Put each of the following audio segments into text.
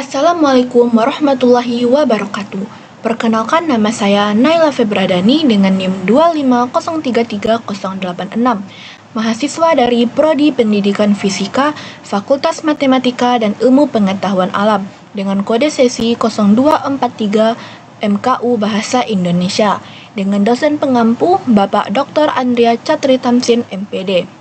Assalamualaikum warahmatullahi wabarakatuh. Perkenalkan, nama saya Naila Febradani dengan NIM 250338086. Mahasiswa dari Prodi Pendidikan Fisika, Fakultas Matematika dan Ilmu Pengetahuan Alam dengan kode sesi 0243 MKU Bahasa Indonesia dengan dosen pengampu Bapak Dr. Andrea Catri Tamsin MPD.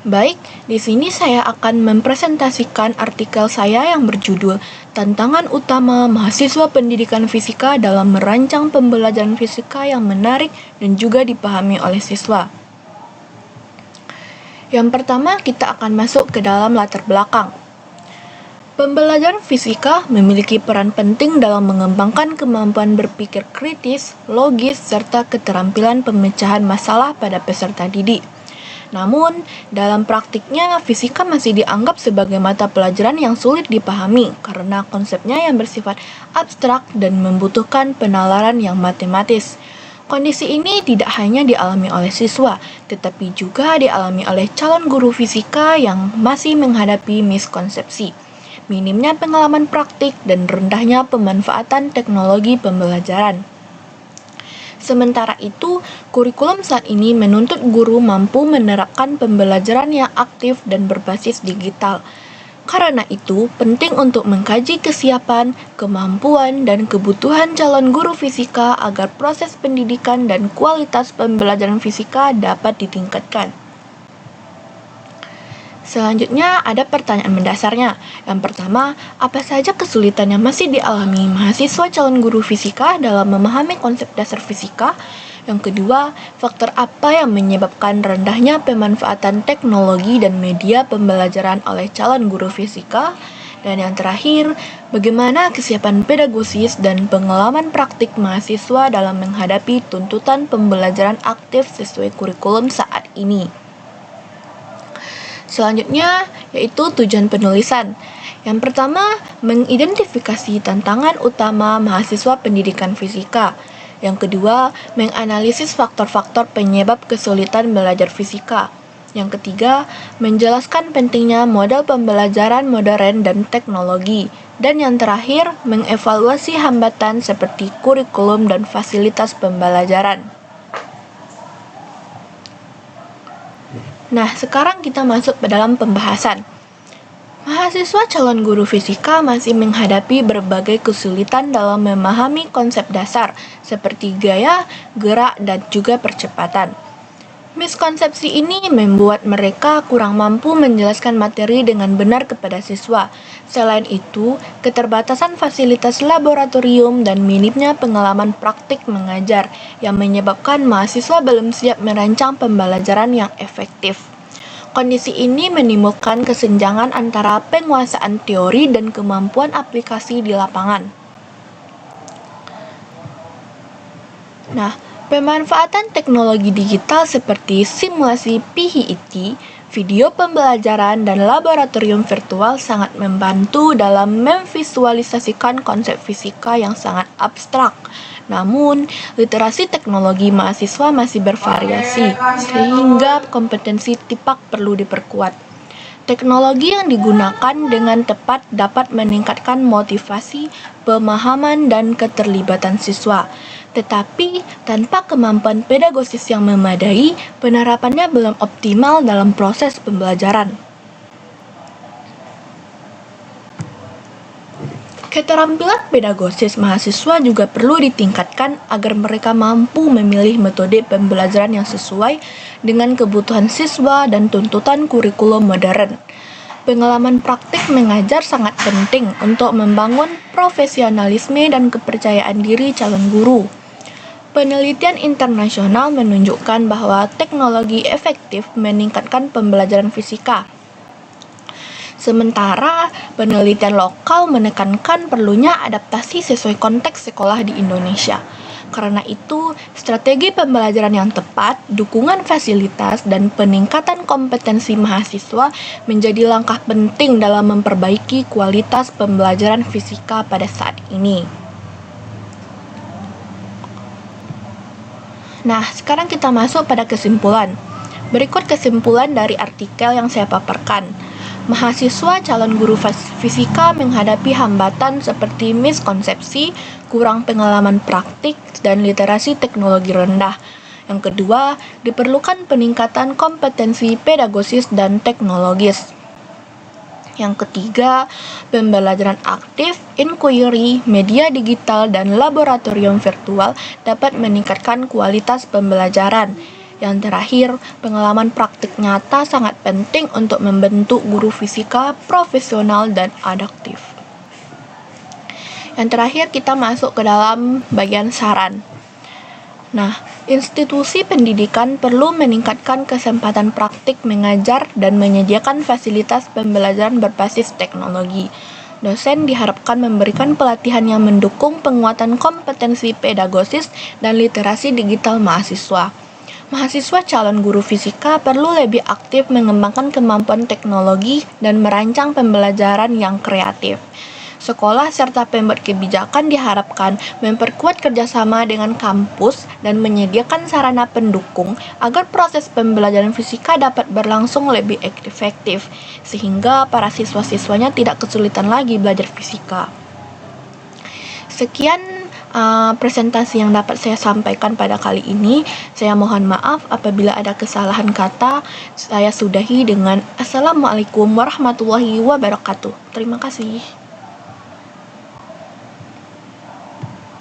Baik, di sini saya akan mempresentasikan artikel saya yang berjudul Tantangan Utama Mahasiswa Pendidikan Fisika dalam Merancang Pembelajaran Fisika yang Menarik dan juga dipahami oleh siswa. Yang pertama, kita akan masuk ke dalam latar belakang. Pembelajaran fisika memiliki peran penting dalam mengembangkan kemampuan berpikir kritis, logis, serta keterampilan pemecahan masalah pada peserta didik. Namun, dalam praktiknya, fisika masih dianggap sebagai mata pelajaran yang sulit dipahami karena konsepnya yang bersifat abstrak dan membutuhkan penalaran yang matematis. Kondisi ini tidak hanya dialami oleh siswa, tetapi juga dialami oleh calon guru fisika yang masih menghadapi miskonsepsi, minimnya pengalaman praktik, dan rendahnya pemanfaatan teknologi pembelajaran. Sementara itu, kurikulum saat ini menuntut guru mampu menerapkan pembelajaran yang aktif dan berbasis digital. Karena itu, penting untuk mengkaji kesiapan, kemampuan, dan kebutuhan calon guru fisika agar proses pendidikan dan kualitas pembelajaran fisika dapat ditingkatkan. Selanjutnya ada pertanyaan mendasarnya. Yang pertama, apa saja kesulitan yang masih dialami mahasiswa calon guru fisika dalam memahami konsep dasar fisika? Yang kedua, faktor apa yang menyebabkan rendahnya pemanfaatan teknologi dan media pembelajaran oleh calon guru fisika? Dan yang terakhir, bagaimana kesiapan pedagogis dan pengalaman praktik mahasiswa dalam menghadapi tuntutan pembelajaran aktif sesuai kurikulum saat ini? Selanjutnya, yaitu tujuan penulisan. Yang pertama, mengidentifikasi tantangan utama mahasiswa pendidikan fisika. Yang kedua, menganalisis faktor-faktor penyebab kesulitan belajar fisika. Yang ketiga, menjelaskan pentingnya model pembelajaran modern dan teknologi. Dan yang terakhir, mengevaluasi hambatan seperti kurikulum dan fasilitas pembelajaran. Nah, sekarang kita masuk ke dalam pembahasan. Mahasiswa calon guru fisika masih menghadapi berbagai kesulitan dalam memahami konsep dasar, seperti gaya, gerak, dan juga percepatan. Miskonsepsi ini membuat mereka kurang mampu menjelaskan materi dengan benar kepada siswa. Selain itu, keterbatasan fasilitas laboratorium dan minimnya pengalaman praktik mengajar yang menyebabkan mahasiswa belum siap merancang pembelajaran yang efektif. Kondisi ini menimbulkan kesenjangan antara penguasaan teori dan kemampuan aplikasi di lapangan. Nah, pemanfaatan teknologi digital seperti simulasi PHET, video pembelajaran, dan laboratorium virtual sangat membantu dalam memvisualisasikan konsep fisika yang sangat abstrak. Namun, literasi teknologi mahasiswa masih bervariasi, sehingga kompetensi TIPAK perlu diperkuat. Teknologi yang digunakan dengan tepat dapat meningkatkan motivasi, pemahaman, dan keterlibatan siswa. Tetapi, tanpa kemampuan pedagogis yang memadai, penerapannya belum optimal dalam proses pembelajaran. Keterampilan pedagogis mahasiswa juga perlu ditingkatkan agar mereka mampu memilih metode pembelajaran yang sesuai dengan kebutuhan siswa dan tuntutan kurikulum modern. Pengalaman praktik mengajar sangat penting untuk membangun profesionalisme dan kepercayaan diri calon guru. Penelitian internasional menunjukkan bahwa teknologi efektif meningkatkan pembelajaran fisika. Sementara, penelitian lokal menekankan perlunya adaptasi sesuai konteks sekolah di Indonesia. Karena itu, strategi pembelajaran yang tepat, dukungan fasilitas, dan peningkatan kompetensi mahasiswa menjadi langkah penting dalam memperbaiki kualitas pembelajaran fisika pada saat ini. Nah, sekarang kita masuk pada kesimpulan. Berikut kesimpulan dari artikel yang saya paparkan. Mahasiswa calon guru fisika menghadapi hambatan seperti miskonsepsi, kurang pengalaman praktik, dan literasi teknologi rendah. Yang kedua, diperlukan peningkatan kompetensi pedagogis dan teknologis. Yang ketiga, pembelajaran aktif, inquiry, media digital, dan laboratorium virtual dapat meningkatkan kualitas pembelajaran. Yang terakhir, pengalaman praktik nyata sangat penting untuk membentuk guru fisika profesional dan adaptif. Yang terakhir, kita masuk ke dalam bagian saran. Nah, institusi pendidikan perlu meningkatkan kesempatan praktik mengajar dan menyediakan fasilitas pembelajaran berbasis teknologi. Dosen diharapkan memberikan pelatihan yang mendukung penguatan kompetensi pedagogis dan literasi digital mahasiswa. Mahasiswa calon guru fisika perlu lebih aktif mengembangkan kemampuan teknologi dan merancang pembelajaran yang kreatif. Sekolah serta pembuat kebijakan diharapkan memperkuat kerjasama dengan kampus dan menyediakan sarana pendukung agar proses pembelajaran fisika dapat berlangsung lebih efektif, sehingga para siswa-siswanya tidak kesulitan lagi belajar fisika. Sekian presentasi yang dapat saya sampaikan pada kali ini. Saya mohon maaf apabila ada kesalahan kata. Saya sudahi dengan Assalamualaikum warahmatullahi wabarakatuh. Terima kasih.